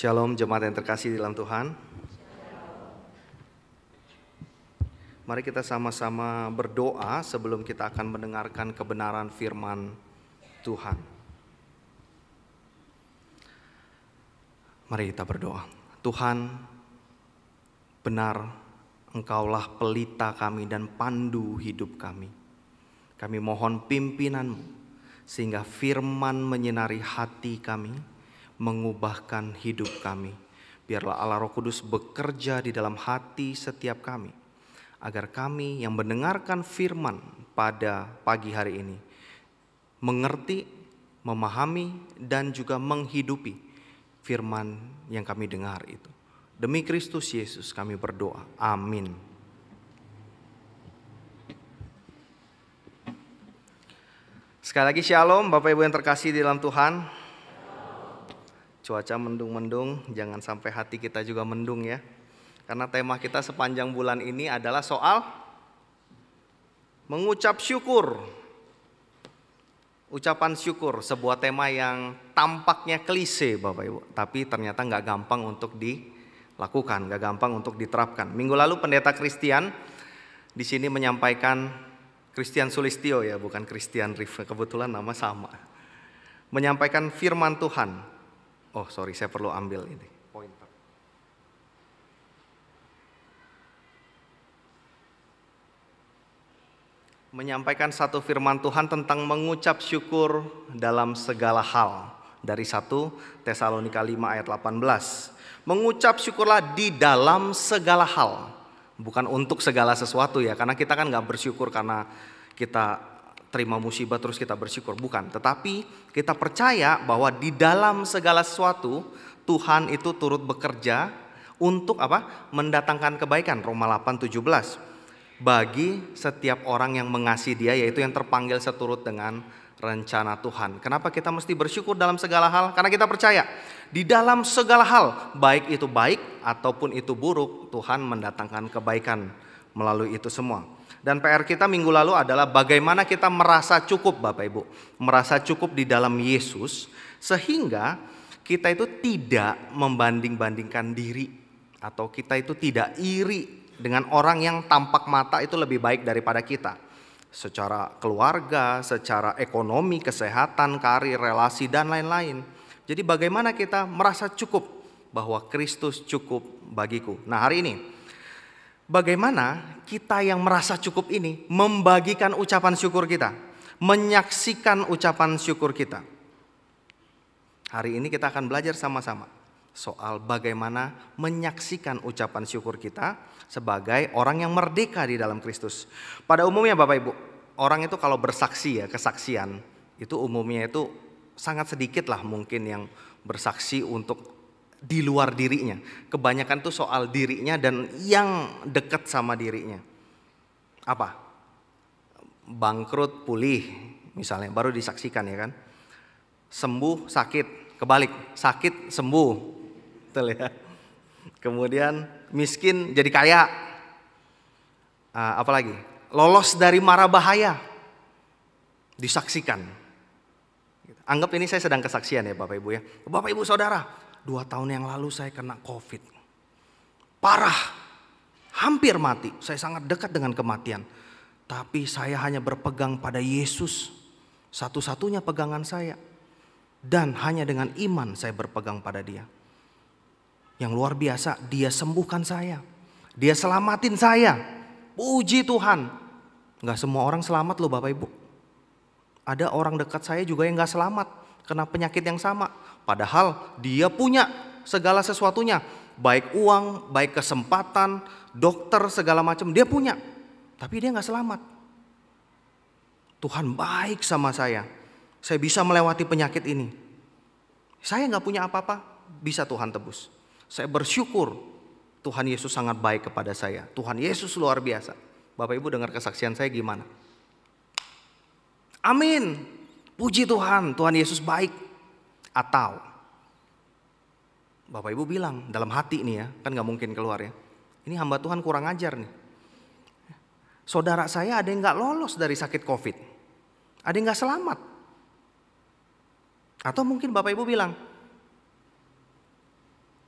Shalom jemaat yang terkasih di dalam Tuhan. Mari kita sama-sama berdoa sebelum kita akan mendengarkan kebenaran firman Tuhan. Mari kita berdoa. Tuhan, benar Engkaulah pelita kami dan pandu hidup kami. Kami mohon pimpinan-Mu sehingga firman menyinari hati kami, mengubahkan hidup kami. Biarlah Allah Roh Kudus bekerja di dalam hati setiap kami, agar kami yang mendengarkan firman pada pagi hari ini mengerti, memahami, dan juga menghidupi firman yang kami dengar itu. Demi Kristus Yesus kami berdoa. Amin. Sekali lagi shalom Bapak Ibu yang terkasih di dalam Tuhan. Cuaca mendung-mendung, jangan sampai hati kita juga mendung ya. Karena tema kita sepanjang bulan ini adalah soal mengucap syukur. Ucapan syukur, sebuah tema yang tampaknya klise Bapak Ibu, tapi ternyata nggak gampang untuk dilakukan, nggak gampang untuk diterapkan. Minggu lalu pendeta Christian di sini menyampaikan, Christian Sulistyo ya, bukan Christian Rif, kebetulan nama sama. Menyampaikan firman Tuhan. Oh sorry, saya perlu ambil ini pointer. Menyampaikan satu firman Tuhan tentang mengucap syukur dalam segala hal. Dari 1 Tesalonika 5 ayat 18. Mengucap syukurlah di dalam segala hal. Bukan untuk segala sesuatu ya, karena kita kan gak bersyukur karena kita terima musibah terus kita bersyukur, bukan. Tetapi kita percaya bahwa di dalam segala sesuatu Tuhan itu turut bekerja untuk apa? Mendatangkan kebaikan. Roma 8:17. Bagi setiap orang yang mengasihi Dia, yaitu yang terpanggil seturut dengan rencana Tuhan. Kenapa kita mesti bersyukur dalam segala hal? Karena kita percaya di dalam segala hal, baik itu baik ataupun itu buruk, Tuhan mendatangkan kebaikan melalui itu semua. Dan PR kita minggu lalu adalah bagaimana kita merasa cukup Bapak Ibu. Merasa cukup di dalam Yesus sehingga kita itu tidak membanding-bandingkan diri. Atau kita itu tidak iri dengan orang yang tampak mata itu lebih baik daripada kita. Secara keluarga, secara ekonomi, kesehatan, karir, relasi dan lain-lain. Jadi bagaimana kita merasa cukup bahwa Kristus cukup bagiku. Nah hari ini bagaimana kita yang merasa cukup ini membagikan ucapan syukur kita, menyaksikan ucapan syukur kita. Hari ini kita akan belajar sama-sama soal bagaimana menyaksikan ucapan syukur kita sebagai orang yang merdeka di dalam Kristus. Pada umumnya Bapak Ibu, orang itu kalau bersaksi ya, kesaksian itu umumnya itu sangat sedikit lah mungkin yang bersaksi untuk di luar dirinya. Kebanyakan tuh soal dirinya dan yang dekat sama dirinya. Apa? Bangkrut, pulih misalnya, baru disaksikan ya kan. Sembuh, sakit, kebalik, sakit, sembuh. Betul ya. Kemudian miskin jadi kaya. Apalagi? Lolos dari mara bahaya. Disaksikan. Anggap ini saya sedang kesaksian ya Bapak Ibu ya. Bapak Ibu Saudara, 2 tahun yang lalu saya kena COVID. Parah, hampir mati. Saya sangat dekat dengan kematian. Tapi saya hanya berpegang pada Yesus. Satu-satunya pegangan saya. Dan hanya dengan iman saya berpegang pada Dia. Yang luar biasa, Dia sembuhkan saya. Dia selamatin saya. Puji Tuhan. Gak semua orang selamat loh Bapak Ibu. Ada orang dekat saya juga yang gak selamat. Kena penyakit yang sama. Padahal dia punya segala sesuatunya. Baik uang, baik kesempatan, dokter segala macam dia punya. Tapi dia gak selamat. Tuhan baik sama saya. Saya bisa melewati penyakit ini. Saya gak punya apa-apa, bisa Tuhan tebus. Saya bersyukur Tuhan Yesus sangat baik kepada saya. Tuhan Yesus luar biasa. Bapak Ibu dengar kesaksian saya gimana? Amin. Puji Tuhan, Tuhan Yesus baik. Atau Bapak Ibu bilang dalam hati nih ya, kan gak mungkin keluar ya. Ini hamba Tuhan kurang ajar nih. Saudara saya ada yang gak lolos dari sakit COVID. Ada yang gak selamat. Atau mungkin Bapak Ibu bilang,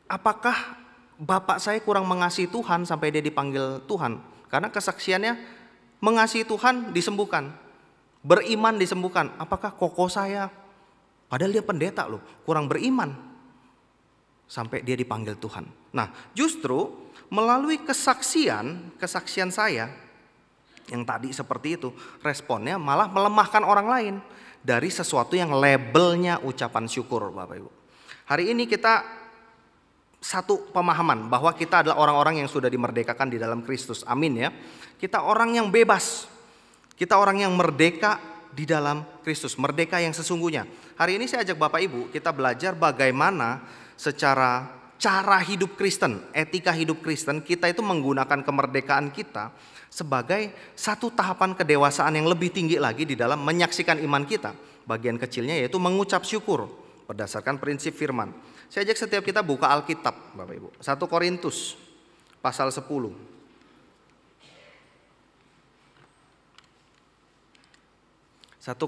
apakah bapak saya kurang mengasihi Tuhan sampai dia dipanggil Tuhan? Karena kesaksiannya mengasihi Tuhan disembuhkan, beriman disembuhkan. Apakah koko saya, padahal dia pendeta loh, kurang beriman sampai dia dipanggil Tuhan? Nah, justru melalui kesaksian saya yang tadi seperti itu, responnya malah melemahkan orang lain dari sesuatu yang labelnya ucapan syukur, Bapak Ibu. Hari ini kita satu pemahaman bahwa kita adalah orang-orang yang sudah dimerdekakan di dalam Kristus. Amin ya. Kita orang yang bebas. Kita orang yang merdeka di dalam Kristus, merdeka yang sesungguhnya. Hari ini saya ajak Bapak Ibu kita belajar bagaimana secara cara hidup Kristen, etika hidup Kristen, kita itu menggunakan kemerdekaan kita sebagai satu tahapan kedewasaan yang lebih tinggi lagi di dalam menyaksikan iman kita. Bagian kecilnya yaitu mengucap syukur berdasarkan prinsip firman. Saya ajak setiap kita buka Alkitab, Bapak Ibu. 1 Korintus pasal 10. 1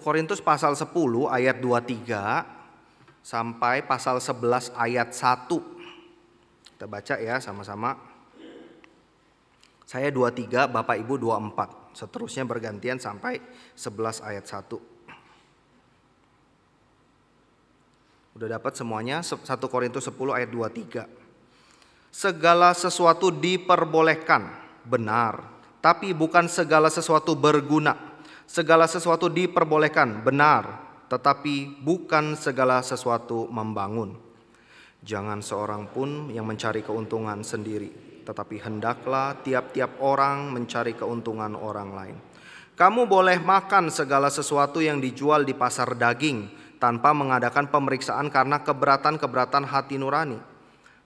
Korintus pasal 10 ayat 23 sampai pasal 11 ayat 1. Kita baca ya sama-sama. Saya 23, Bapak Ibu 24. Seterusnya bergantian sampai 11 ayat 1. Udah dapat semuanya? 1 Korintus 10 ayat 23. Segala sesuatu diperbolehkan, benar. Tapi bukan segala sesuatu berguna. Segala sesuatu diperbolehkan, benar. Tetapi bukan segala sesuatu membangun. Jangan seorang pun yang mencari keuntungan sendiri, tetapi hendaklah tiap-tiap orang mencari keuntungan orang lain. Kamu boleh makan segala sesuatu yang dijual di pasar daging tanpa mengadakan pemeriksaan karena keberatan-keberatan hati nurani.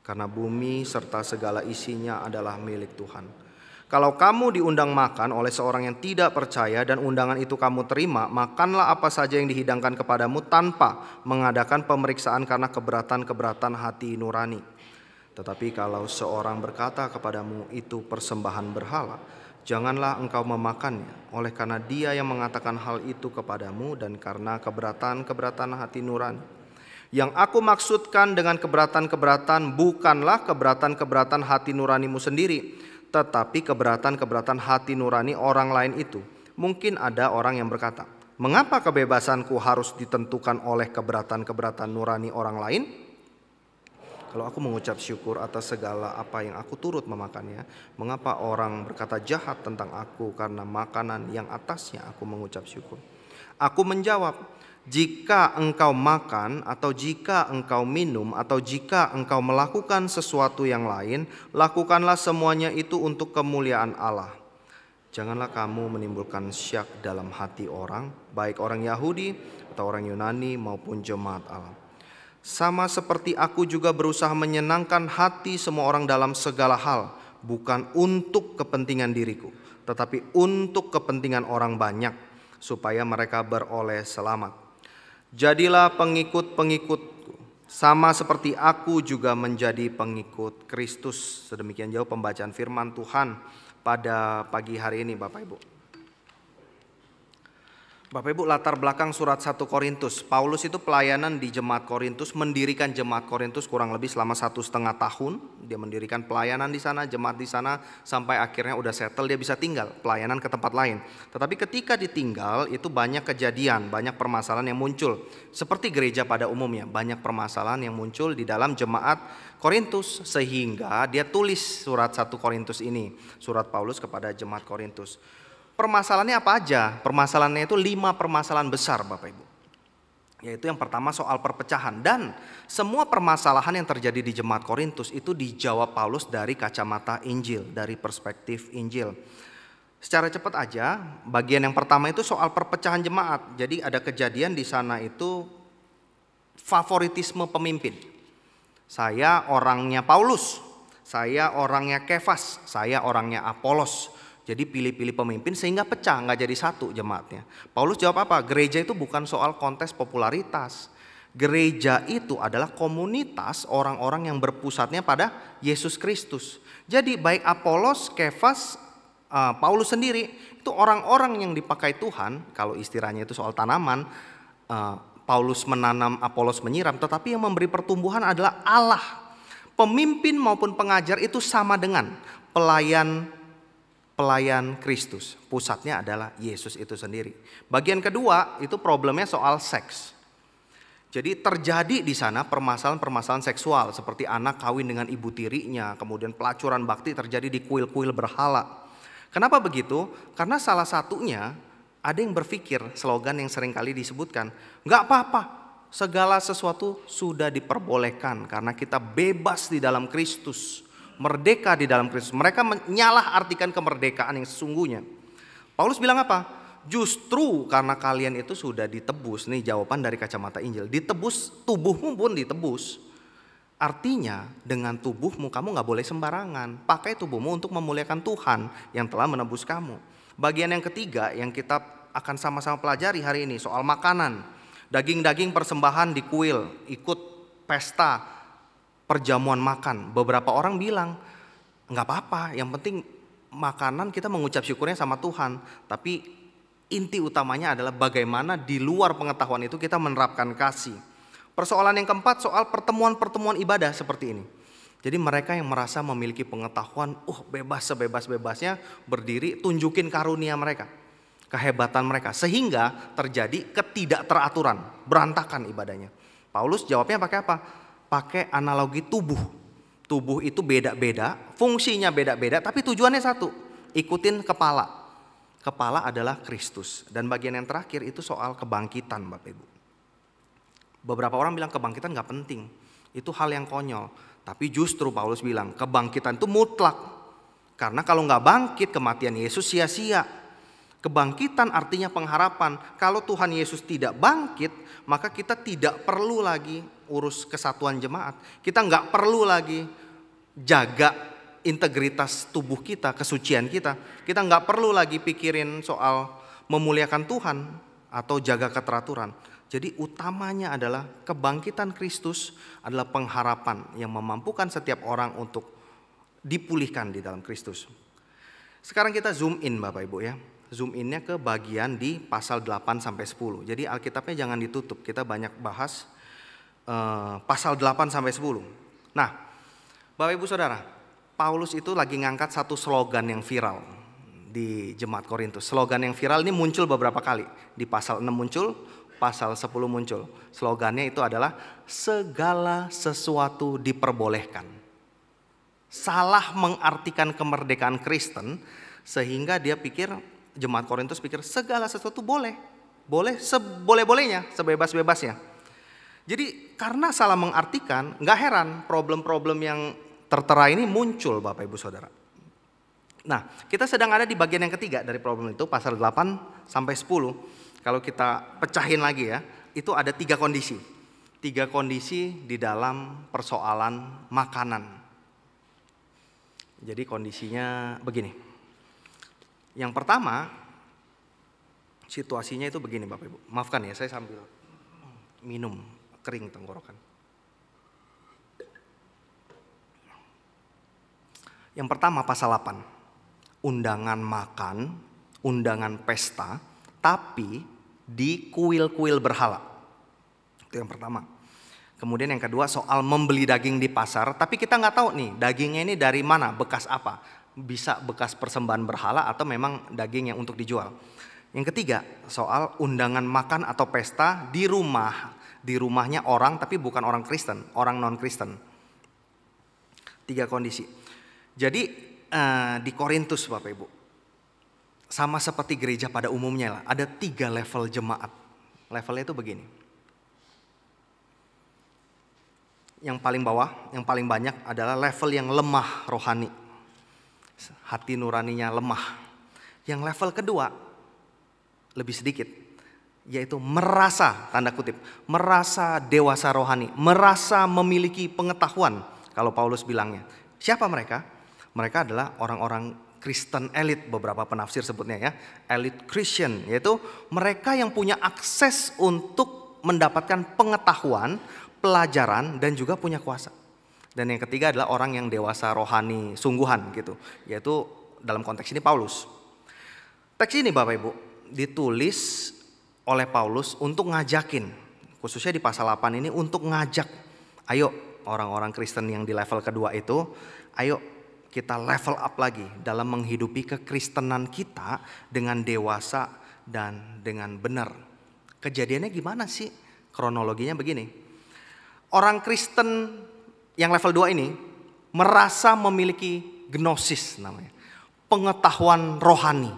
Karena bumi serta segala isinya adalah milik Tuhan. Kalau kamu diundang makan oleh seorang yang tidak percaya dan undangan itu kamu terima, makanlah apa saja yang dihidangkan kepadamu tanpa mengadakan pemeriksaan karena keberatan-keberatan hati nurani. Tetapi kalau seorang berkata kepadamu itu persembahan berhala, janganlah engkau memakannya, oleh karena dia yang mengatakan hal itu kepadamu dan karena keberatan-keberatan hati nurani. Yang aku maksudkan dengan keberatan-keberatan bukanlah keberatan-keberatan hati nuranimu sendiri, tetapi keberatan-keberatan hati nurani orang lain itu. Mungkin ada orang yang berkata, mengapa kebebasanku harus ditentukan oleh keberatan-keberatan nurani orang lain? Kalau aku mengucap syukur atas segala apa yang aku turut memakannya, mengapa orang berkata jahat tentang aku karena makanan yang atasnya aku mengucap syukur? Aku menjawab, jika engkau makan atau jika engkau minum atau jika engkau melakukan sesuatu yang lain, lakukanlah semuanya itu untuk kemuliaan Allah. Janganlah kamu menimbulkan syak dalam hati orang, baik orang Yahudi atau orang Yunani maupun jemaat Allah. Sama seperti aku juga berusaha menyenangkan hati semua orang dalam segala hal, bukan untuk kepentingan diriku, tetapi untuk kepentingan orang banyak, supaya mereka beroleh selamat. Jadilah pengikut-pengikutku, sama seperti aku juga menjadi pengikut Kristus. Sedemikian jauh pembacaan firman Tuhan pada pagi hari ini, Bapak Ibu. Bapak Ibu, latar belakang surat 1 Korintus. Paulus itu pelayanan di jemaat Korintus, mendirikan jemaat Korintus kurang lebih selama 1,5 tahun. Dia mendirikan pelayanan di sana, jemaat di sana, sampai akhirnya udah settle dia bisa tinggal, pelayanan ke tempat lain. Tetapi ketika ditinggal itu banyak kejadian, banyak permasalahan yang muncul. Seperti gereja pada umumnya, banyak permasalahan yang muncul di dalam jemaat Korintus. Sehingga dia tulis surat 1 Korintus ini, surat Paulus kepada jemaat Korintus. Permasalahannya apa aja? Permasalahannya itu 5 permasalahan besar, Bapak Ibu. Yaitu yang pertama soal perpecahan. Dan semua permasalahan yang terjadi di jemaat Korintus itu dijawab Paulus dari kacamata Injil, dari perspektif Injil. Secara cepat aja, bagian yang pertama itu soal perpecahan jemaat. Jadi ada kejadian di sana itu favoritisme pemimpin. Saya orangnya Paulus, saya orangnya Kefas, saya orangnya Apolos. Jadi pilih-pilih pemimpin sehingga pecah, nggak jadi satu jemaatnya. Paulus jawab apa? Gereja itu bukan soal kontes popularitas. Gereja itu adalah komunitas orang-orang yang berpusatnya pada Yesus Kristus. Jadi baik Apolos, Kefas, Paulus sendiri itu orang-orang yang dipakai Tuhan. Kalau istilahnya itu soal tanaman, Paulus menanam, Apolos menyiram. Tetapi yang memberi pertumbuhan adalah Allah. Pemimpin maupun pengajar itu sama dengan pelayan Kristus. Pusatnya adalah Yesus itu sendiri. Bagian kedua itu problemnya soal seks. Jadi terjadi di sana permasalahan-permasalahan seksual seperti anak kawin dengan ibu tirinya, kemudian pelacuran bakti terjadi di kuil-kuil berhala. Kenapa begitu? Karena salah satunya ada yang berpikir, slogan yang sering kali disebutkan, nggak apa-apa, segala sesuatu sudah diperbolehkan karena kita bebas di dalam Kristus. Merdeka di dalam Kristus. Mereka menyalah artikan kemerdekaan yang sesungguhnya. Paulus bilang apa? Justru karena kalian itu sudah ditebus. Nih jawaban dari kacamata Injil. Ditebus, tubuhmu pun ditebus. Artinya dengan tubuhmu kamu gak boleh sembarangan. Pakai tubuhmu untuk memuliakan Tuhan yang telah menebus kamu. Bagian yang ketiga yang kita akan sama-sama pelajari hari ini soal makanan. Daging-daging persembahan di kuil, ikut pesta perjamuan makan. Beberapa orang bilang nggak apa-apa, yang penting makanan kita mengucap syukurnya sama Tuhan. Tapi inti utamanya adalah bagaimana di luar pengetahuan itu kita menerapkan kasih. Persoalan yang keempat soal pertemuan-pertemuan ibadah seperti ini. Jadi mereka yang merasa memiliki pengetahuan, bebas sebebas-bebasnya berdiri, tunjukin karunia mereka, kehebatan mereka, sehingga terjadi ketidakteraturan, berantakan ibadahnya. Paulus jawabnya pakai apa? Pakai analogi tubuh. Tubuh itu beda-beda, fungsinya beda-beda, tapi tujuannya satu. Ikutin kepala. Kepala adalah Kristus. Dan bagian yang terakhir itu soal kebangkitan, Bapak Ibu. Beberapa orang bilang kebangkitan gak penting. Itu hal yang konyol. Tapi justru Paulus bilang kebangkitan itu mutlak. Karena kalau gak bangkit, kematian Yesus sia-sia. Kebangkitan artinya pengharapan. Kalau Tuhan Yesus tidak bangkit, maka kita tidak perlu lagi urus kesatuan jemaat. Kita nggak perlu lagi jaga integritas tubuh kita, kesucian kita. Kita nggak perlu lagi pikirin soal memuliakan Tuhan atau jaga keteraturan. Jadi utamanya adalah kebangkitan Kristus adalah pengharapan yang memampukan setiap orang untuk dipulihkan di dalam Kristus. Sekarang kita zoom in Bapak Ibu ya. Zoom innya ke bagian di pasal 8 sampai 10. Jadi Alkitabnya jangan ditutup. Kita banyak bahas pasal 8 sampai 10. Nah, Bapak Ibu Saudara, Paulus itu lagi ngangkat satu slogan yang viral di jemaat Korintus. Slogan yang viral ini muncul beberapa kali. Di pasal 6 muncul, pasal 10 muncul. Slogannya itu adalah segala sesuatu diperbolehkan. Salah mengartikan kemerdekaan Kristen sehingga dia pikir, jemaat Korintus pikir segala sesuatu boleh seboleh-bolehnya, sebebas-bebasnya. Jadi karena salah mengartikan, gak heran problem-problem yang tertera ini muncul Bapak Ibu Saudara. Nah, kita sedang ada di bagian yang ketiga dari problem itu, pasal 8 sampai 10. Kalau kita pecahin lagi ya, itu ada 3 kondisi. 3 kondisi di dalam persoalan makanan. Jadi kondisinya begini. Yang pertama, situasinya itu begini Bapak Ibu. Maafkan ya, saya sambil minum, kering tenggorokan. Yang pertama pasal 8. Undangan makan, undangan pesta, tapi di kuil-kuil berhala. Itu yang pertama. Kemudian yang kedua soal membeli daging di pasar, tapi kita nggak tahu nih dagingnya ini dari mana, bekas apa. Bisa bekas persembahan berhala atau memang daging yang untuk dijual. Yang ketiga soal undangan makan atau pesta di rumahnya orang tapi bukan orang Kristen, orang non Kristen. 3 kondisi. Jadi di Korintus Bapak Ibu, sama seperti gereja pada umumnya lah, ada 3 level jemaat. Levelnya itu begini. Yang paling bawah, yang paling banyak adalah level yang lemah rohani. Hati nuraninya lemah. Yang level kedua lebih sedikit, yaitu merasa, tanda kutip, merasa dewasa rohani, merasa memiliki pengetahuan. Kalau Paulus bilangnya, siapa mereka? Mereka adalah orang-orang Kristen elit, beberapa penafsir sebutnya ya, elit Christian, yaitu mereka yang punya akses untuk mendapatkan pengetahuan, pelajaran dan juga punya kuasa. Dan yang ketiga adalah orang yang dewasa rohani sungguhan gitu, yaitu dalam konteks ini Paulus. Teks ini Bapak Ibu ditulis oleh Paulus untuk ngajakin, khususnya di pasal 8 ini untuk ngajak, ayo orang-orang Kristen yang di level kedua itu, ayo kita level up lagi dalam menghidupi kekristenan kita dengan dewasa dan dengan benar. Kejadiannya gimana sih? Kronologinya begini. Orang Kristen yang level 2 ini merasa memiliki gnosis namanya. Pengetahuan rohani,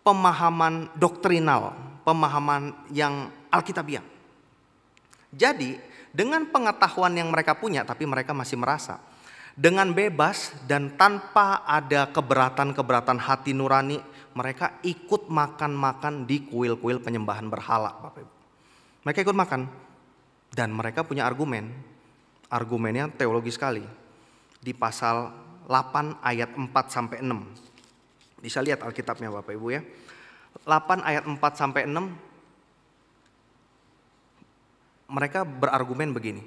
pemahaman doktrinal, pemahaman yang alkitabiah. Jadi dengan pengetahuan yang mereka punya tapi mereka masih merasa dengan bebas dan tanpa ada keberatan-keberatan hati nurani, mereka ikut makan-makan di kuil-kuil penyembahan berhala, Bapak Ibu. Mereka ikut makan dan mereka punya argumen. Argumennya teologi sekali. Di pasal 8 ayat 4 sampai 6. Bisa lihat Alkitabnya Bapak Ibu ya. 8 ayat 4 sampai 6. Mereka berargumen begini,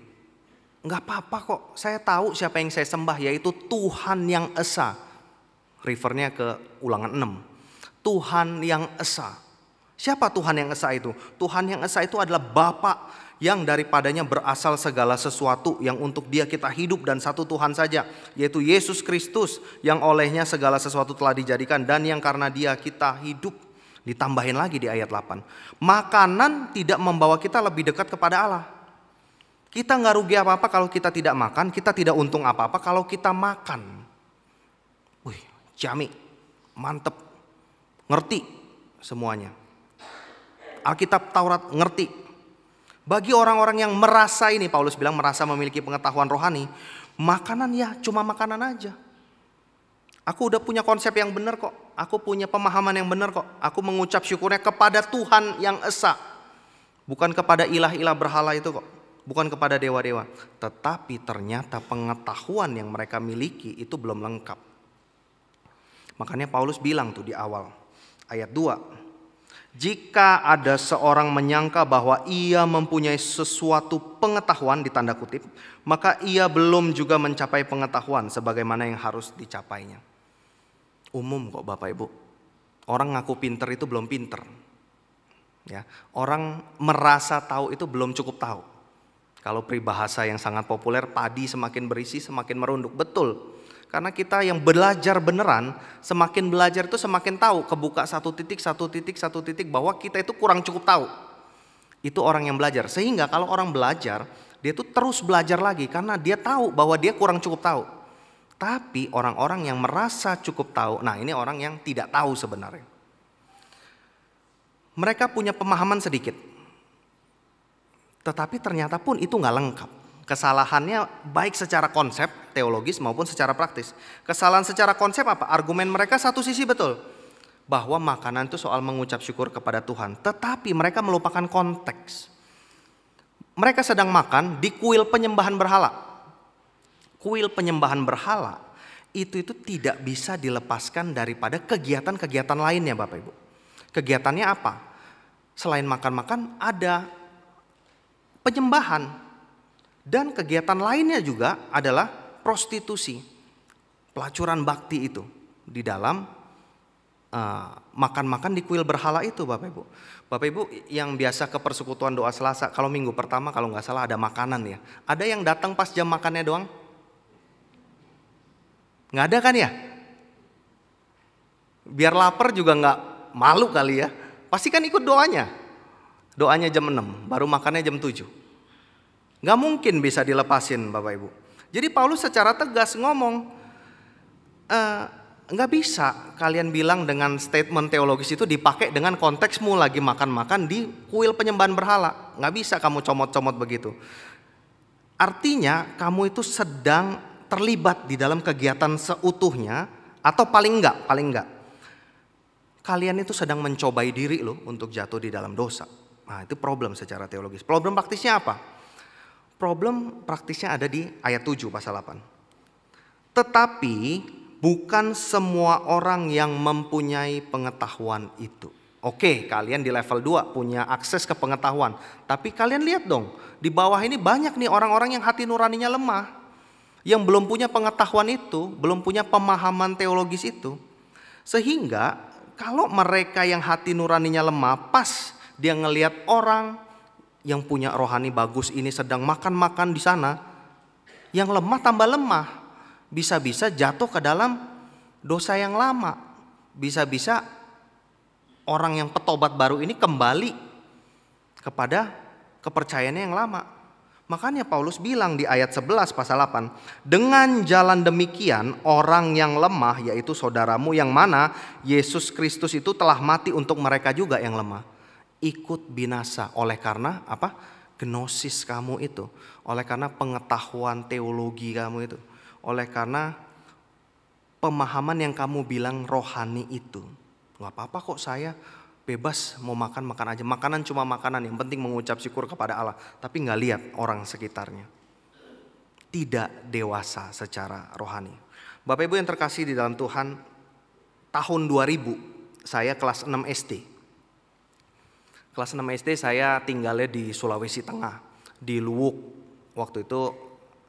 enggak apa-apa kok, saya tahu siapa yang saya sembah, yaitu Tuhan yang Esa. Refernya ke Ulangan 6. Tuhan yang Esa. Siapa Tuhan yang Esa itu? Tuhan yang Esa itu adalah Bapa yang daripadanya berasal segala sesuatu, yang untuk Dia kita hidup, dan satu Tuhan saja, yaitu Yesus Kristus, yang olehnya segala sesuatu telah dijadikan dan yang karena Dia kita hidup. Ditambahin lagi di ayat 8. Makanan tidak membawa kita lebih dekat kepada Allah. Kita nggak rugi apa-apa kalau kita tidak makan. Kita tidak untung apa-apa kalau kita makan. Wih, jami, mantep, ngerti semuanya. Alkitab Taurat ngerti. Bagi orang-orang yang merasa ini, Paulus bilang merasa memiliki pengetahuan rohani, makanan ya cuma makanan aja. Aku udah punya konsep yang benar kok. Aku punya pemahaman yang benar kok. Aku mengucap syukurnya kepada Tuhan yang Esa. Bukan kepada ilah-ilah berhala itu kok. Bukan kepada dewa-dewa. Tetapi ternyata pengetahuan yang mereka miliki itu belum lengkap. Makanya Paulus bilang tuh di awal. Ayat 2. Jika ada seorang menyangka bahwa ia mempunyai sesuatu pengetahuan di tanda kutip, maka ia belum juga mencapai pengetahuan sebagaimana yang harus dicapainya. Umum kok Bapak Ibu. Orang ngaku pinter itu belum pinter. Ya, orang merasa tahu itu belum cukup tahu. Kalau peribahasa yang sangat populer, padi semakin berisi semakin merunduk. Betul. Karena kita yang belajar beneran, semakin belajar itu semakin tahu. Kebuka satu titik bahwa kita itu kurang cukup tahu. Itu orang yang belajar. Sehingga kalau orang belajar, dia itu terus belajar lagi karena dia tahu bahwa dia kurang cukup tahu. Tapi orang-orang yang merasa cukup tahu, nah ini orang yang tidak tahu sebenarnya. Mereka punya pemahaman sedikit. Tetapi ternyata pun itu nggak lengkap. Kesalahannya baik secara konsep, teologis maupun secara praktis. Kesalahan secara konsep apa? Argumen mereka satu sisi betul. Bahwa makanan itu soal mengucap syukur kepada Tuhan. Tetapi mereka melupakan konteks. Mereka sedang makan di kuil penyembahan berhala. Kuil penyembahan berhala itu tidak bisa dilepaskan daripada kegiatan-kegiatan lainnya Bapak Ibu. Kegiatannya apa? Selain makan-makan ada penyembahan. Dan kegiatan lainnya juga adalah prostitusi. Pelacuran bakti itu di dalam makan-makan di kuil berhala itu Bapak Ibu. Bapak Ibu yang biasa ke persekutuan doa Selasa, kalau minggu pertama kalau nggak salah ada makanan ya. Ada yang datang pas jam makannya doang? Nggak ada kan ya? Biar lapar juga nggak malu kali ya. Pasti kan ikut doanya. Doanya jam 6, baru makannya jam 7. Nggak mungkin bisa dilepasin Bapak Ibu. Jadi Paulus secara tegas ngomong, nggak bisa kalian bilang dengan statement teologis itu dipakai dengan konteksmu lagi makan-makan di kuil penyembahan berhala. Nggak bisa kamu comot-comot begitu. Artinya kamu itu sedang terlibat di dalam kegiatan seutuhnya, atau paling enggak kalian itu sedang mencobai diri loh untuk jatuh di dalam dosa. Nah itu problem secara teologis. Problem praktisnya apa? Problem praktisnya ada di ayat 7 pasal 8. Tetapi bukan semua orang yang mempunyai pengetahuan itu. Oke, kalian di level 2 punya akses ke pengetahuan. Tapi kalian lihat dong, di bawah ini banyak nih orang-orang yang hati nuraninya lemah. Yang belum punya pengetahuan itu, belum punya pemahaman teologis itu. Sehingga kalau mereka yang hati nuraninya lemah, pas dia ngelihat orang yang punya rohani bagus ini sedang makan-makan di sana, Yang lemah tambah lemah. Bisa-bisa jatuh ke dalam dosa yang lama. Bisa-bisa orang yang petobat baru ini kembali kepada kepercayaannya yang lama. Makanya Paulus bilang di ayat 11 pasal 8, dengan jalan demikian orang yang lemah, yaitu saudaramu yang mana Yesus Kristus itu telah mati untuk mereka juga yang lemah, ikut binasa. Oleh karena apa? Gnosis kamu itu, oleh karena pengetahuan teologi kamu itu, oleh karena pemahaman yang kamu bilang rohani itu. Gak apa-apa kok, saya bebas mau makan aja. Makanan cuma makanan, yang penting mengucap syukur kepada Allah. Tapi gak lihat orang sekitarnya. Tidak dewasa secara rohani. Bapak Ibu yang terkasih di dalam Tuhan, tahun 2000 saya kelas 6 SD. Kelas 6 SD saya tinggalnya di Sulawesi Tengah, di Luwuk. Waktu itu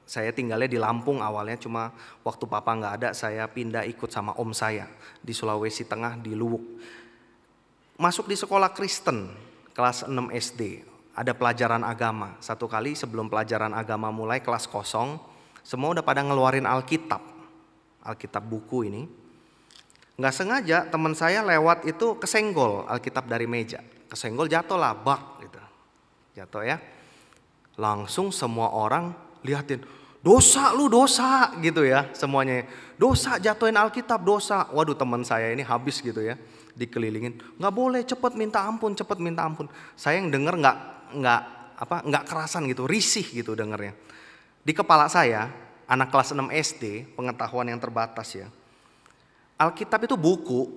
saya tinggalnya di Lampung awalnya, cuma waktu papa gak ada saya pindah ikut sama om saya di Sulawesi Tengah di Luwuk. Masuk di sekolah Kristen kelas 6 SD, ada pelajaran agama. Satu kali sebelum pelajaran agama mulai kelas kosong, semua udah pada ngeluarin Alkitab buku ini. Nggak sengaja teman saya lewat itu kesenggol Alkitab dari meja, kesenggol jatuh lah, bak gitu, jatuh ya. Langsung semua orang liatin, dosa lu dosa gitu ya semuanya, dosa jatuhin Alkitab dosa. Waduh, teman saya ini habis gitu ya. Dikelilingin, nggak boleh, cepet minta ampun. Saya yang denger nggak kerasan gitu, risih gitu dengernya. Di kepala saya, anak kelas 6 SD, pengetahuan yang terbatas ya. Alkitab itu buku,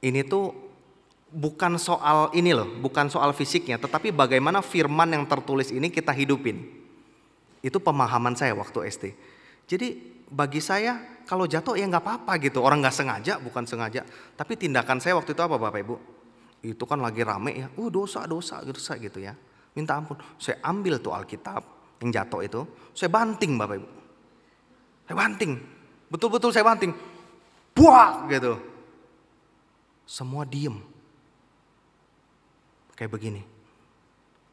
ini tuh bukan soal ini loh, bukan soal fisiknya, tetapi bagaimana firman yang tertulis ini kita hidupin. Itu pemahaman saya waktu SD. Jadi bagi saya kalau jatuh ya nggak apa-apa gitu, orang nggak sengaja, bukan sengaja. Tapi tindakan saya waktu itu apa Bapak Ibu? Itu kan lagi rame ya, dosa gitu ya. Minta ampun. Saya ambil tuh Alkitab yang jatuh itu, saya banting Bapak Ibu. Saya banting, betul-betul saya banting. Buak gitu. Semua diem. Kayak begini.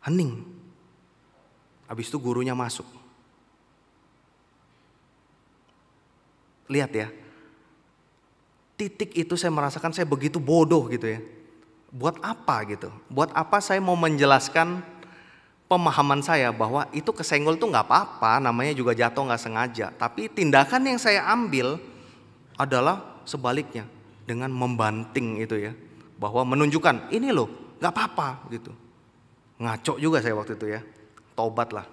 Hening. Habis itu gurunya masuk. Lihat ya, titik itu saya merasakan saya begitu bodoh gitu ya. Buat apa gitu? Buat apa saya mau menjelaskan pemahaman saya bahwa itu kesenggol tuh nggak apa-apa, namanya juga jatuh nggak sengaja. Tapi tindakan yang saya ambil adalah sebaliknya, dengan membanting itu ya, bahwa menunjukkan ini loh nggak apa-apa gitu. Ngaco juga saya waktu itu ya, tobat lah.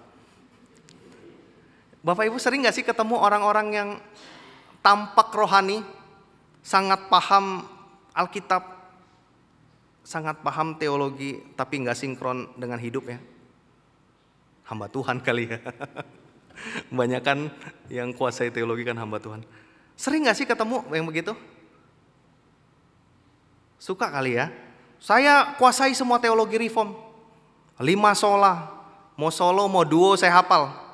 Bapak Ibu sering nggak sih ketemu orang-orang yang tampak rohani, sangat paham Alkitab, sangat paham teologi, tapi nggak sinkron dengan hidup ya? Hamba Tuhan kali ya. Kebanyakan yang kuasai teologi kan hamba Tuhan. Sering nggak sih ketemu yang begitu? Suka kali ya. Saya kuasai semua teologi reform, 5 sola, mau solo mau duo saya hafal.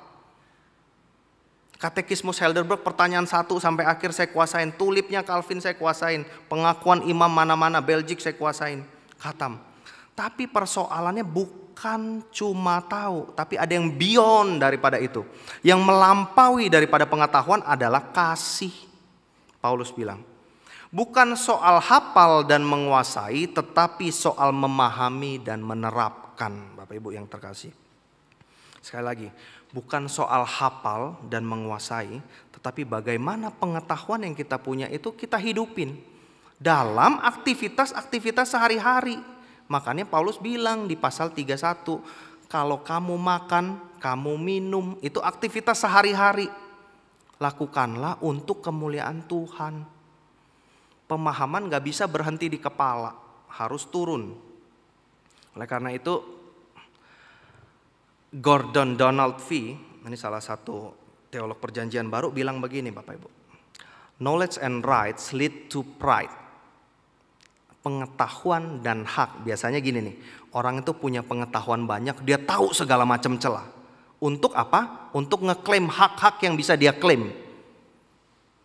Katekismus Heidelberg pertanyaan 1 sampai akhir saya kuasain. Tulipnya Calvin saya kuasain. Pengakuan imam mana-mana Belgik saya kuasain. Khatam. Tapi persoalannya bukan cuma tahu, tapi ada yang beyond daripada itu. Yang melampaui daripada pengetahuan adalah kasih. Paulus bilang, bukan soal hafal dan menguasai, tetapi soal memahami dan menerapkan. Bapak Ibu yang terkasih. Sekali lagi, bukan soal hafal dan menguasai, tetapi bagaimana pengetahuan yang kita punya itu kita hidupin dalam aktivitas-aktivitas sehari-hari. Makanya Paulus bilang di pasal 31, kalau kamu makan, kamu minum, itu aktivitas sehari-hari. Lakukanlah untuk kemuliaan Tuhan. Pemahaman gak bisa berhenti di kepala, harus turun. Oleh karena itu, Gordon Donald V, ini salah satu teolog perjanjian baru, bilang begini Bapak Ibu. Knowledge and rights lead to pride. Pengetahuan dan hak, biasanya gini nih, orang itu punya pengetahuan banyak, dia tahu segala macam celah. Untuk apa? Untuk ngeklaim hak-hak yang bisa dia klaim.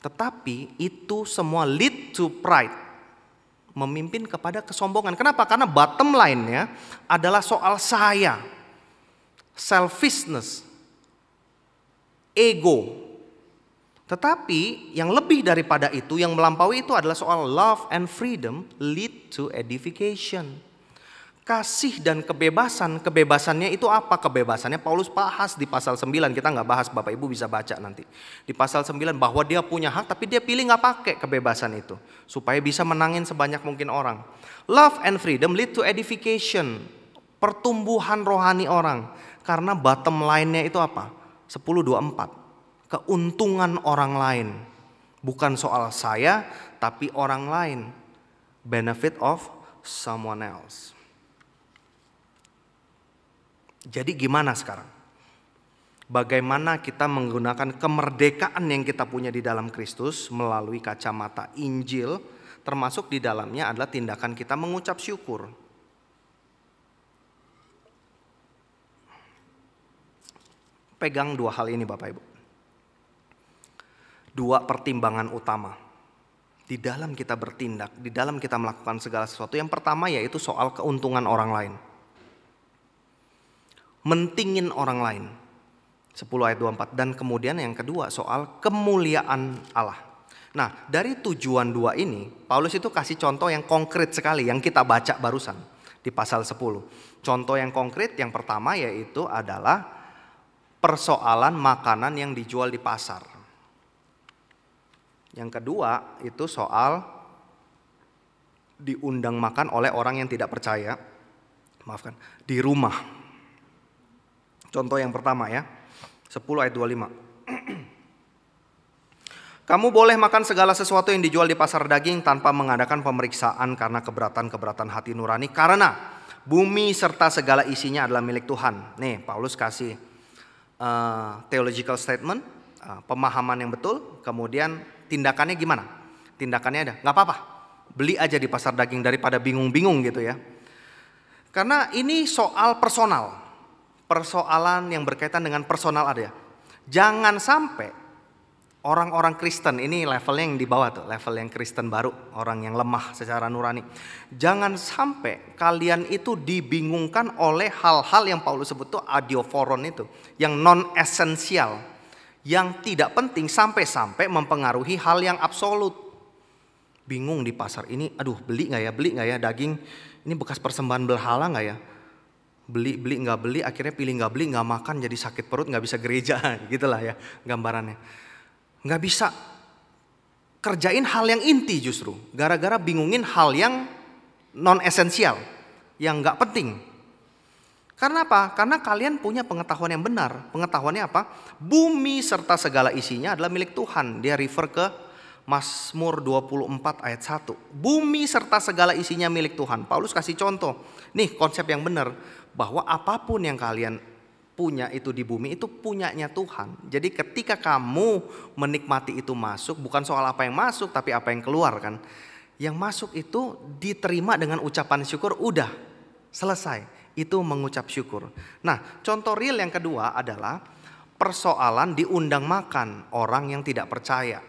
Tetapi itu semua lead to pride, memimpin kepada kesombongan. Kenapa? Karena bottom line-nya adalah soal saya. Selfishness. ego. Tetapi yang lebih daripada itu, yang melampaui itu adalah soal love and freedom lead to edification. Kasih dan kebebasan, kebebasannya itu apa? Kebebasannya Paulus bahas di pasal 9, kita nggak bahas, Bapak Ibu bisa baca nanti. Di pasal 9 bahwa dia punya hak tapi dia pilih nggak pakai kebebasan itu. Supaya bisa menangin sebanyak mungkin orang. Love and freedom lead to edification, pertumbuhan rohani orang. Karena bottom line-nya itu apa? 10:24, keuntungan orang lain. Bukan soal saya tapi orang lain. Benefit of someone else. Jadi gimana sekarang? Bagaimana kita menggunakan kemerdekaan yang kita punya di dalam Kristus melalui kacamata Injil, termasuk di dalamnya adalah tindakan kita mengucap syukur. Pegang dua hal ini Bapak Ibu. Dua pertimbangan utama di dalam kita bertindak, di dalam kita melakukan segala sesuatu. Yang pertama yaitu soal keuntungan orang lain. Mentingin orang lain. 10 ayat 24. Dan kemudian yang kedua soal kemuliaan Allah. Nah dari tujuan dua ini Paulus itu kasih contoh yang konkret sekali yang kita baca barusan di pasal 10. Contoh yang konkret yang pertama yaitu adalah persoalan makanan yang dijual di pasar. Yang kedua itu soal diundang makan oleh orang yang tidak percaya. Maafkan, di rumah. Contoh yang pertama ya, 10 ayat 25. Kamu boleh makan segala sesuatu yang dijual di pasar daging tanpa mengadakan pemeriksaan karena keberatan-keberatan hati nurani. Karena bumi serta segala isinya adalah milik Tuhan. Nih Paulus kasih theological statement, pemahaman yang betul. Kemudian tindakannya gimana? Tindakannya ada, gak apa-apa. Beli aja di pasar daging daripada bingung-bingung gitu ya. Karena ini soal personal. Persoalan yang berkaitan dengan personal ada. Jangan sampai orang-orang Kristen, ini levelnya yang di bawah tuh, level yang Kristen baru, orang yang lemah secara nurani. Jangan sampai kalian itu dibingungkan oleh hal-hal yang Paulus sebut tuh adioforon itu, yang non esensial, yang tidak penting sampai-sampai mempengaruhi hal yang absolut. Bingung di pasar ini, aduh beli nggak ya daging, ini bekas persembahan berhala nggak ya? Beli nggak beli, akhirnya pilih nggak beli, nggak makan jadi sakit perut, nggak bisa gereja, gitulah ya gambarannya. Nggak bisa kerjain hal yang inti justru, gara-gara bingungin hal yang non esensial, yang nggak penting. Karena apa? Karena kalian punya pengetahuan yang benar. Pengetahuannya apa? Bumi serta segala isinya adalah milik Tuhan. Dia refer ke Mazmur 24 ayat 1. Bumi serta segala isinya milik Tuhan. Paulus kasih contoh. Nih konsep yang benar. Bahwa apapun yang kalian punya itu di bumi itu punyanya Tuhan. Jadi ketika kamu menikmati itu masuk, bukan soal apa yang masuk tapi apa yang keluar kan. Yang masuk itu diterima dengan ucapan syukur, udah selesai. Itu mengucap syukur. Nah contoh real yang kedua adalah persoalan diundang makan orang yang tidak percaya.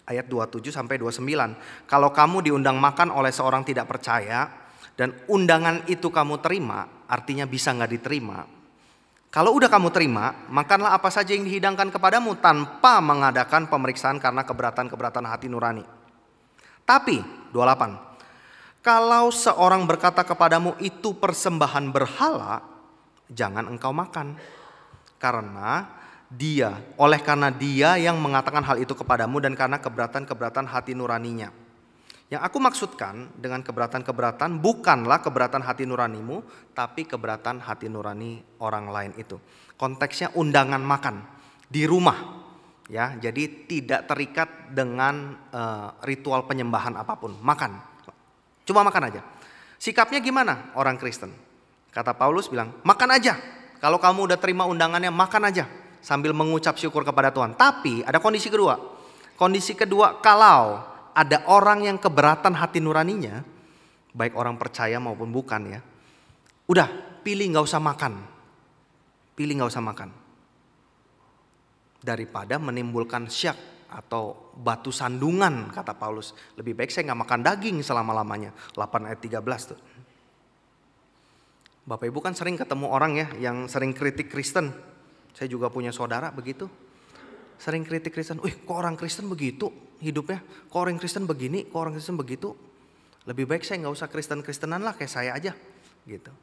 Ayat 27 sampai 29. Kalau kamu diundang makan oleh seorang tidak percaya dan undangan itu kamu terima, artinya bisa gak diterima. Kalau udah kamu terima, makanlah apa saja yang dihidangkan kepadamu tanpa mengadakan pemeriksaan karena keberatan-keberatan hati nurani. Tapi 28. Kalau seorang berkata kepadamu itu persembahan berhala, jangan engkau makan. Karena dia yang mengatakan hal itu kepadamu dan karena keberatan-keberatan hati nuraninya. Yang aku maksudkan dengan keberatan-keberatan bukanlah keberatan hati nuranimu, tapi keberatan hati nurani orang lain itu. Konteksnya undangan makan di rumah, ya. Jadi tidak terikat dengan ritual penyembahan apapun. Makan, cuma makan aja. Sikapnya gimana orang Kristen? Kata Paulus bilang, makan aja. Kalau kamu udah terima undangannya, makan aja sambil mengucap syukur kepada Tuhan. Tapi ada kondisi kedua. Kondisi kedua, kalau ada orang yang keberatan hati nuraninya, baik orang percaya maupun bukan ya, udah pilih gak usah makan. Pilih gak usah makan. Daripada menimbulkan syak atau batu sandungan, kata Paulus. Lebih baik saya gak makan daging selama-lamanya. 8 ayat 13 tuh. Bapak Ibu kan sering ketemu orang ya yang sering kritik Kristen. Saya juga punya saudara begitu. Sering kritik Kristen, kok orang Kristen begitu hidupnya, kok orang Kristen begini, kok orang Kristen begitu. Lebih baik saya nggak usah Kristen-Kristenan lah, kayak saya aja gitu.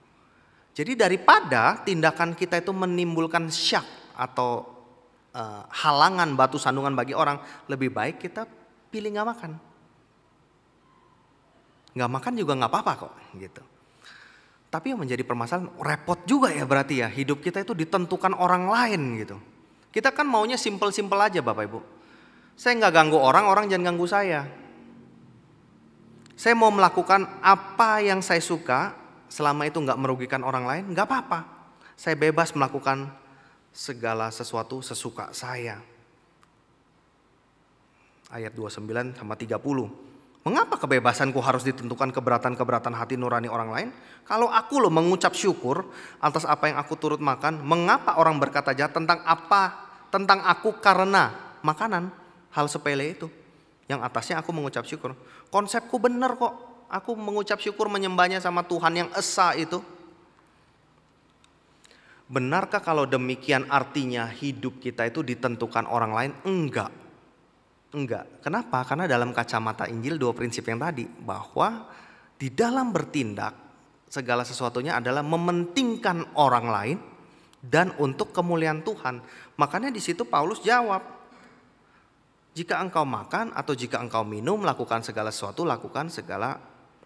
Jadi daripada tindakan kita itu menimbulkan syak atau halangan, batu sandungan bagi orang, lebih baik kita pilih nggak makan. Nggak makan juga nggak apa-apa kok gitu. Tapi yang menjadi permasalahan, repot juga ya berarti ya, hidup kita itu ditentukan orang lain gitu. Kita kan maunya simpel-simpel aja Bapak Ibu. Saya nggak ganggu orang, orang jangan ganggu saya. Saya mau melakukan apa yang saya suka, selama itu nggak merugikan orang lain, nggak apa-apa. Saya bebas melakukan segala sesuatu sesuka saya. Ayat 29 sama 30. Mengapa kebebasanku harus ditentukan keberatan-keberatan hati nurani orang lain? Kalau aku loh mengucap syukur atas apa yang aku turut makan, mengapa orang berkata jahat tentang aku karena makanan? Hal sepele itu. Yang atasnya aku mengucap syukur. Konsepku benar kok. Aku mengucap syukur menyembahnya sama Tuhan yang esa itu. Benarkah kalau demikian artinya hidup kita itu ditentukan orang lain? Enggak. Kenapa? Karena dalam kacamata Injil dua prinsip yang tadi. Bahwa di dalam bertindak segala sesuatunya adalah mementingkan orang lain dan untuk kemuliaan Tuhan. Makanya di situ Paulus jawab. Jika engkau makan atau jika engkau minum, lakukan segala sesuatu, lakukan segala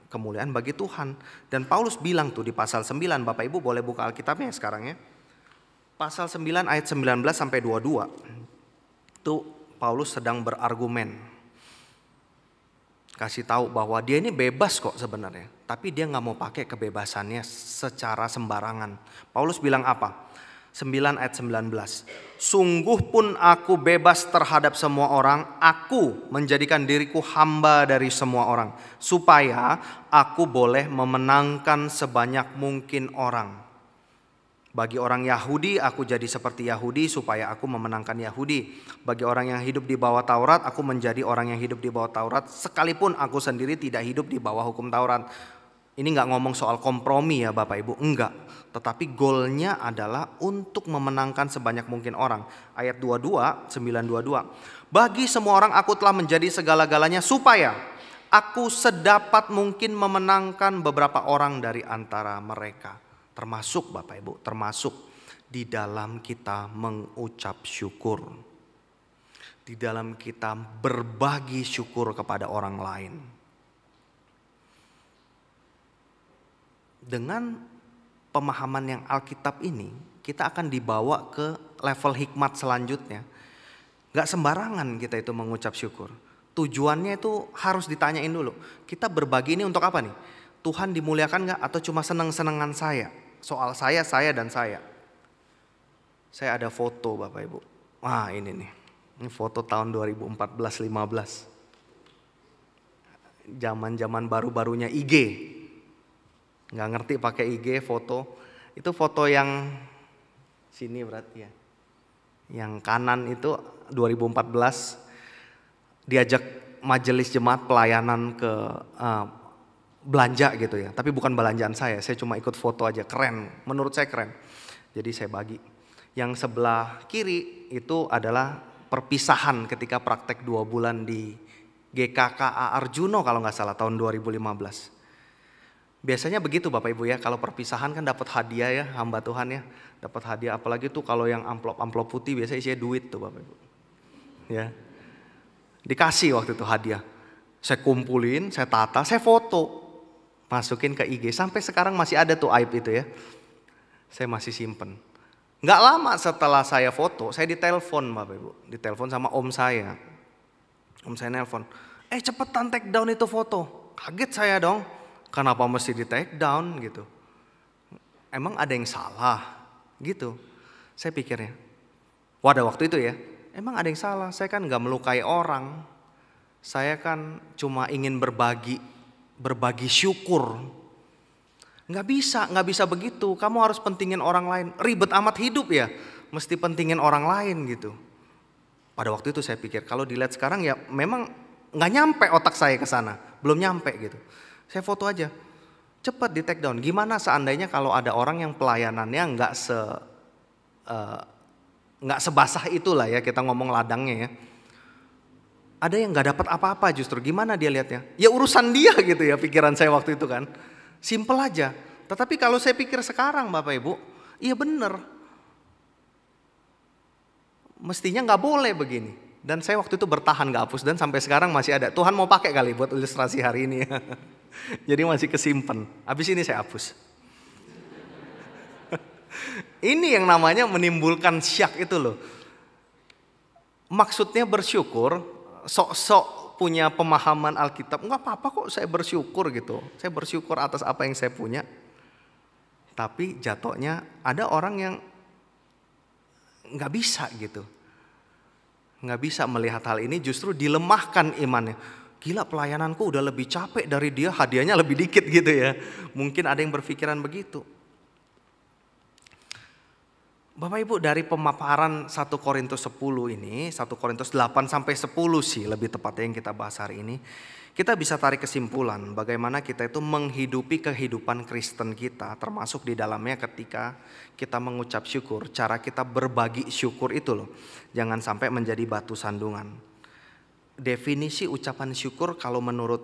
kemuliaan bagi Tuhan. Dan Paulus bilang tuh di pasal 9, Bapak Ibu boleh buka Alkitabnya sekarang ya. Pasal 9 ayat 19 sampai 22. Itu Paulus sedang berargumen. Kasih tahu bahwa dia ini bebas kok sebenarnya. Tapi dia gak mau pakai kebebasannya secara sembarangan. Paulus bilang apa? 9 ayat 19. Sungguh pun aku bebas terhadap semua orang. Aku menjadikan diriku hamba dari semua orang. Supaya aku boleh memenangkan sebanyak mungkin orang. Bagi orang Yahudi aku jadi seperti Yahudi supaya aku memenangkan Yahudi. Bagi orang yang hidup di bawah Taurat aku menjadi orang yang hidup di bawah Taurat. Sekalipun aku sendiri tidak hidup di bawah hukum Taurat. Ini gak ngomong soal kompromi ya Bapak Ibu, enggak. Tetapi goalnya adalah untuk memenangkan sebanyak mungkin orang. Ayat 22, 9:22. Bagi semua orang aku telah menjadi segala-galanya supaya aku sedapat mungkin memenangkan beberapa orang dari antara mereka. Termasuk Bapak Ibu, termasuk di dalam kita mengucap syukur. Di dalam kita berbagi syukur kepada orang lain. Dengan pemahaman yang Alkitab ini, kita akan dibawa ke level hikmat selanjutnya. Gak sembarangan kita itu mengucap syukur. Tujuannya itu harus ditanyain dulu. Kita berbagi ini untuk apa nih? Tuhan dimuliakan gak atau cuma senang-senangan saya? Soal saya dan saya. Saya ada foto Bapak Ibu. Wah ini nih. Ini foto tahun 2014-15. Zaman-zaman baru-barunya IG. Nggak ngerti pakai IG foto. Itu foto yang sini berarti ya. Yang kanan itu 2014 diajak majelis jemaat pelayanan ke belanja gitu ya. Tapi bukan belanjaan saya cuma ikut foto aja, keren. Menurut saya keren. Jadi saya bagi. Yang sebelah kiri itu adalah perpisahan ketika praktek 2 bulan di GKKA Arjuno kalau nggak salah tahun 2015. Biasanya begitu Bapak Ibu ya, kalau perpisahan kan dapat hadiah ya, hamba Tuhan ya, dapat hadiah. Apalagi tuh kalau yang amplop putih biasanya isinya duit tuh Bapak Ibu. Ya, dikasih waktu itu hadiah. Saya kumpulin, saya tata, saya foto, masukin ke IG. Sampai sekarang masih ada tuh aib itu ya, saya masih simpen. Nggak lama setelah saya foto, saya ditelepon Bapak Ibu, ditelepon sama om saya. Om saya nelpon, cepetan take down itu foto. Kaget saya dong. Kenapa mesti di take down gitu? Emang ada yang salah gitu? Saya pikirnya. Wadah waktu itu ya, emang ada yang salah? Saya kan gak melukai orang. Saya kan cuma ingin berbagi syukur. Gak bisa begitu. Kamu harus pentingin orang lain. Ribet amat hidup ya, mesti pentingin orang lain gitu. Pada waktu itu saya pikir, kalau dilihat sekarang ya memang gak nyampe otak saya ke sana, belum nyampe gitu. Saya foto aja, cepat di take down. Gimana seandainya kalau ada orang yang pelayanannya nggak nggak sebasah itulah ya kita ngomong ladangnya ya. Ada yang nggak dapat apa-apa justru, gimana dia lihatnya? Ya urusan dia gitu ya pikiran saya waktu itu kan. Simpel aja. Tetapi kalau saya pikir sekarang Bapak Ibu, iya bener. Mestinya nggak boleh begini. Dan saya waktu itu bertahan nggak hapus dan sampai sekarang masih ada. Tuhan mau pakai kali buat ilustrasi hari ini. Jadi masih kesimpan. Habis ini saya hapus. Ini yang namanya menimbulkan syak itu loh. Maksudnya bersyukur, sok-sok punya pemahaman Alkitab. Enggak apa-apa kok saya bersyukur gitu. Saya bersyukur atas apa yang saya punya. Tapi jatuhnya ada orang yang nggak bisa gitu. Nggak bisa melihat hal ini, justru dilemahkan imannya. Gila, pelayananku udah lebih capek dari dia, hadiahnya lebih dikit gitu ya. Mungkin ada yang berpikiran begitu. Bapak Ibu, dari pemaparan 1 Korintus 10 ini, 1 Korintus 8 sampai 10 sih lebih tepatnya yang kita bahas hari ini. Kita bisa tarik kesimpulan bagaimana kita itu menghidupi kehidupan Kristen kita, termasuk di dalamnya ketika kita mengucap syukur. Cara kita berbagi syukur itu loh, jangan sampai menjadi batu sandungan. Definisi ucapan syukur kalau menurut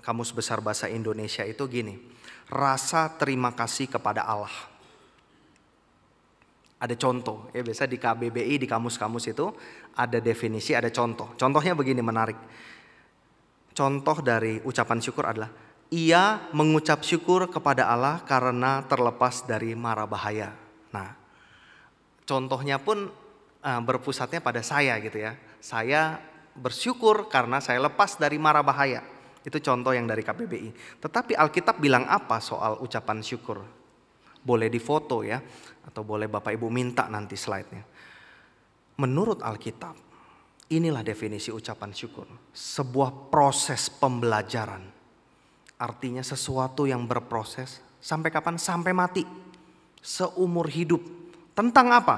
Kamus Besar Bahasa Indonesia itu gini, rasa terima kasih kepada Allah. Ada contoh, ya biasa di KBBI, di kamus-kamus itu ada definisi, ada contoh. Contohnya begini, menarik. Contoh dari ucapan syukur adalah, ia mengucap syukur kepada Allah karena terlepas dari mara bahaya. Nah, contohnya pun berpusatnya pada saya gitu ya. Saya bersyukur karena saya lepas dari mara bahaya. Itu contoh yang dari KBBI. Tetapi Alkitab bilang apa soal ucapan syukur? Boleh difoto ya, atau boleh Bapak Ibu minta nanti slide-nya. Menurut Alkitab, inilah definisi ucapan syukur. Sebuah proses pembelajaran. Artinya sesuatu yang berproses sampai kapan? Sampai mati. Seumur hidup. Tentang apa?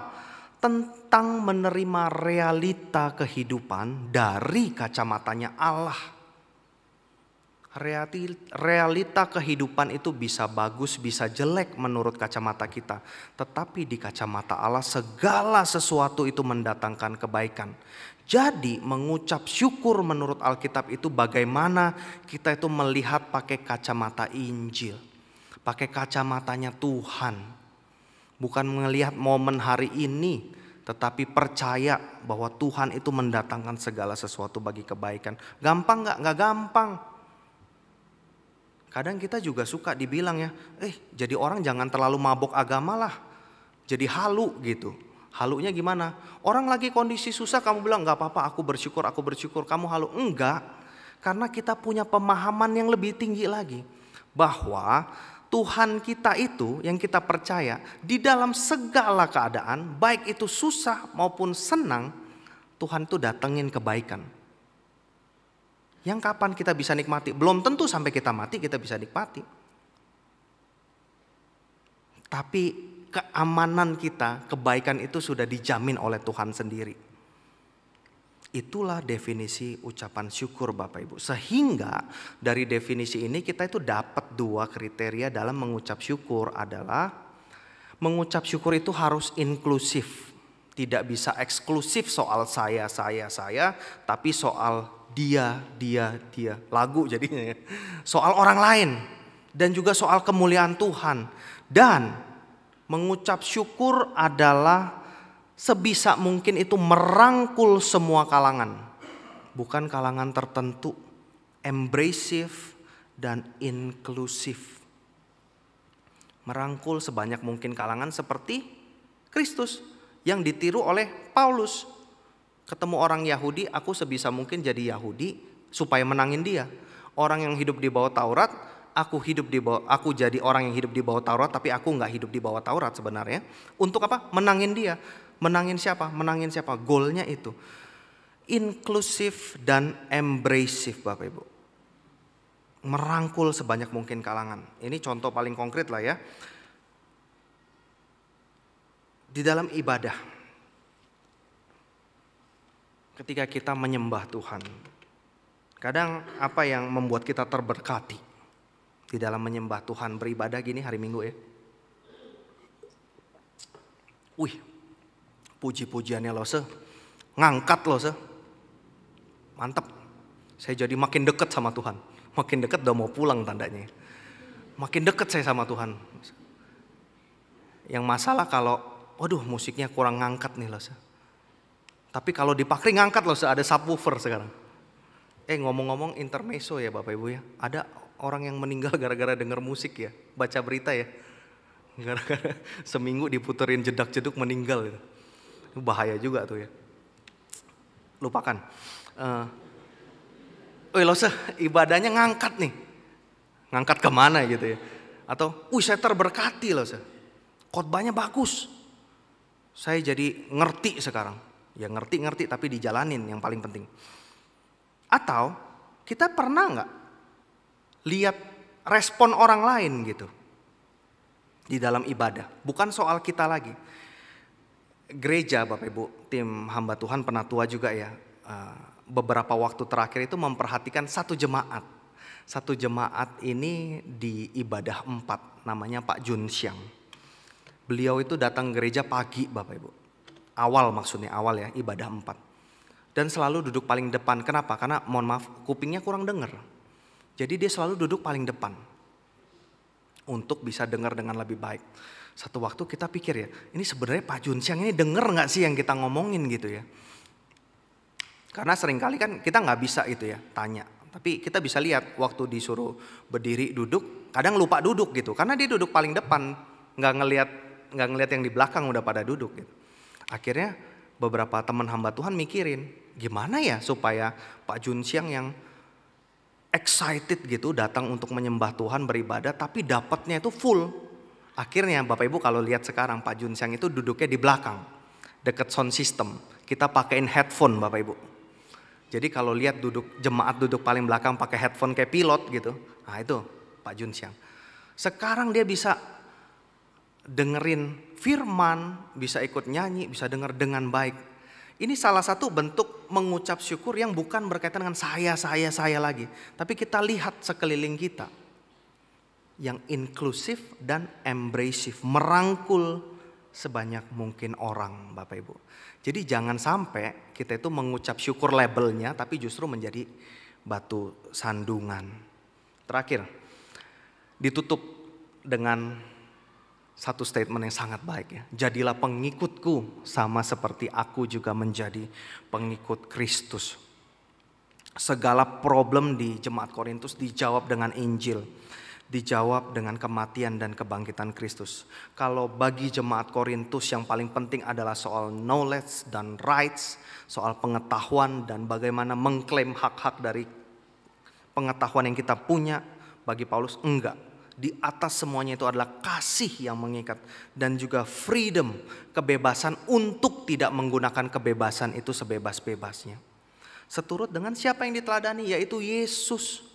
Tentang menerima realita kehidupan dari kacamatanya Allah. Realita kehidupan itu bisa bagus, bisa jelek menurut kacamata kita. Tetapi di kacamata Allah segala sesuatu itu mendatangkan kebaikan. Jadi mengucap syukur menurut Alkitab itu bagaimana kita itu melihat pakai kacamata Injil. Pakai kacamatanya Tuhan. Bukan melihat momen hari ini, tetapi percaya bahwa Tuhan itu mendatangkan segala sesuatu bagi kebaikan. Gampang gak? Gak gampang. Kadang kita juga suka dibilang ya, jadi orang jangan terlalu mabok agama lah. Jadi halu gitu. Halunya gimana? Orang lagi kondisi susah kamu bilang gak apa-apa aku bersyukur, kamu halu. Enggak, karena kita punya pemahaman yang lebih tinggi lagi. Bahwa Tuhan kita itu yang kita percaya di dalam segala keadaan, baik itu susah maupun senang, Tuhan tuh datengin kebaikan. Yang kapan kita bisa nikmati? Belum tentu sampai kita mati kita bisa nikmati. Tapi keamanan kita, kebaikan itu sudah dijamin oleh Tuhan sendiri. Itulah definisi ucapan syukur Bapak Ibu. Sehingga dari definisi ini kita itu dapat dua kriteria dalam mengucap syukur adalah mengucap syukur itu harus inklusif. Tidak bisa eksklusif soal saya, tapi soal dia. Lagu jadinya ya. Soal orang lain dan juga soal kemuliaan Tuhan. Dan mengucap syukur adalah sebisa mungkin itu merangkul semua kalangan. Bukan kalangan tertentu. Embracive dan inklusif. Merangkul sebanyak mungkin kalangan seperti Kristus yang ditiru oleh Paulus. Ketemu orang Yahudi, aku sebisa mungkin jadi Yahudi supaya menangin dia. Orang yang hidup di bawah Taurat, aku jadi orang yang hidup di bawah Taurat, tapi aku nggak hidup di bawah Taurat sebenarnya. Untuk apa? Menangin dia. Menangin siapa? Goalnya itu inklusif dan embracive Bapak Ibu. Merangkul sebanyak mungkin kalangan. Ini contoh paling konkret lah ya. Di dalam ibadah. Ketika kita menyembah Tuhan, kadang apa yang membuat kita terberkati di dalam menyembah Tuhan, beribadah gini hari Minggu ya. Puji-pujiannya loh ngangkat loh mantap. Saya jadi makin dekat sama Tuhan. Makin dekat udah mau pulang tandanya. Makin dekat saya sama Tuhan. Yang masalah kalau, waduh musiknya kurang ngangkat nih loh. Tapi kalau di Pakri ngangkat loh, ada subwoofer sekarang. Ngomong-ngomong intermezzo ya Bapak Ibu ya. Ada orang yang meninggal gara-gara denger musik ya. Baca berita ya. Gara-gara seminggu diputerin jedak-jeduk meninggal gitu. Itu bahaya juga tuh ya. Lupakan. Ibadahnya ngangkat nih. Ngangkat kemana gitu ya. Atau, saya terberkati loh. Khotbahnya bagus. Saya jadi ngerti sekarang. Ya ngerti tapi dijalanin yang paling penting. Atau kita pernah nggak lihat respon orang lain gitu di dalam ibadah. Bukan soal kita lagi. Gereja Bapak Ibu, tim hamba Tuhan penatua juga ya. Beberapa waktu terakhir itu memperhatikan satu jemaat. Satu jemaat ini di ibadah 4, namanya Pak Jun Xiang. Beliau itu datang gereja pagi Bapak Ibu. Awal ya ibadah 4. Dan selalu duduk paling depan. Kenapa? Karena mohon maaf kupingnya kurang dengar. Jadi dia selalu duduk paling depan. Untuk bisa dengar dengan lebih baik. Satu waktu kita pikir ya, ini sebenarnya Pak Jun Xiang ini denger gak sih yang kita ngomongin gitu ya. Karena seringkali kan kita gak bisa itu ya tanya. Tapi kita bisa lihat waktu disuruh berdiri duduk, kadang lupa duduk gitu. Karena dia duduk paling depan, gak ngelihat yang di belakang udah pada duduk gitu. Akhirnya beberapa teman hamba Tuhan mikirin, gimana ya supaya Pak Jun Xiang yang excited gitu datang untuk menyembah Tuhan beribadah tapi dapatnya itu full. Akhirnya Bapak Ibu kalau lihat sekarang Pak Jun Xiang itu duduknya di belakang, dekat sound system. Kita pakein headphone Bapak Ibu. Jadi kalau lihat jemaat duduk paling belakang pakai headphone kayak pilot gitu. Nah itu Pak Jun Xiang. Sekarang dia bisa dengerin firman, bisa ikut nyanyi, bisa denger dengan baik. Ini salah satu bentuk mengucap syukur yang bukan berkaitan dengan saya lagi. Tapi kita lihat sekeliling kita. Yang inklusif dan embracive. Merangkul sebanyak mungkin orang Bapak Ibu. Jadi jangan sampai kita itu mengucap syukur labelnya tapi justru menjadi batu sandungan. Terakhir, ditutup dengan satu statement yang sangat baik ya. Jadilah pengikutku sama seperti aku juga menjadi pengikut Kristus. Segala problem di jemaat Korintus dijawab dengan Injil. Dijawab dengan kematian dan kebangkitan Kristus. Kalau bagi jemaat Korintus yang paling penting adalah soal knowledge dan rights. Soal pengetahuan dan bagaimana mengklaim hak-hak dari pengetahuan yang kita punya. Bagi Paulus enggak. Di atas semuanya itu adalah kasih yang mengikat. Dan juga freedom, kebebasan untuk tidak menggunakan kebebasan itu sebebas-bebasnya. Seturut dengan siapa yang diteladani, yaitu Yesus.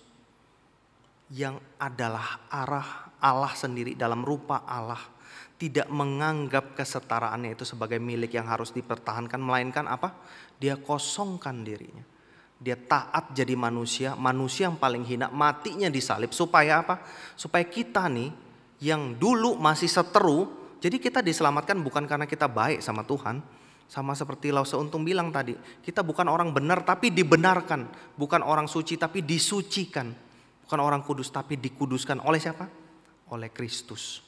Yang adalah arah Allah sendiri dalam rupa Allah. Tidak menganggap kesetaraannya itu sebagai milik yang harus dipertahankan. Melainkan apa? Dia kosongkan dirinya. Dia taat jadi manusia yang paling hina, matinya disalib. Supaya apa? Supaya kita nih yang dulu masih seteru. Jadi kita diselamatkan bukan karena kita baik sama Tuhan. Sama seperti Lause Untung bilang tadi. Kita bukan orang benar tapi dibenarkan. Bukan orang suci tapi disucikan. Bukan orang kudus tapi dikuduskan oleh siapa? Oleh Kristus.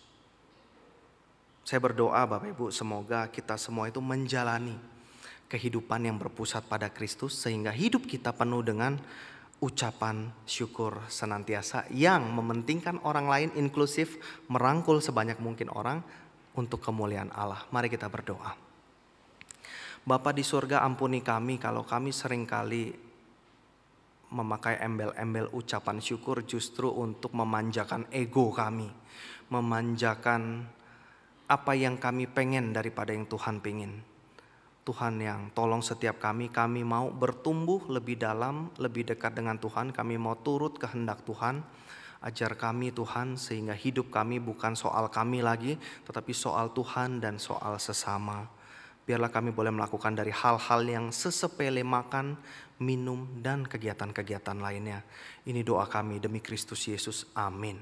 Saya berdoa Bapak Ibu semoga kita semua itu menjalani kehidupan yang berpusat pada Kristus. Sehingga hidup kita penuh dengan ucapan syukur senantiasa. Yang mementingkan orang lain, inklusif, merangkul sebanyak mungkin orang untuk kemuliaan Allah. Mari kita berdoa. Bapa di surga, ampuni kami kalau kami seringkali memakai embel-embel ucapan syukur justru untuk memanjakan ego kami. Memanjakan apa yang kami pengen daripada yang Tuhan pengen. Tuhan yang tolong setiap kami mau bertumbuh lebih dalam, lebih dekat dengan Tuhan. Kami mau turut kehendak Tuhan. Ajar kami Tuhan sehingga hidup kami bukan soal kami lagi, tetapi soal Tuhan dan soal sesama. Biarlah kami boleh melakukan dari hal-hal yang sesepele makan, minum, dan kegiatan-kegiatan lainnya. Ini doa kami demi Kristus Yesus. Amin.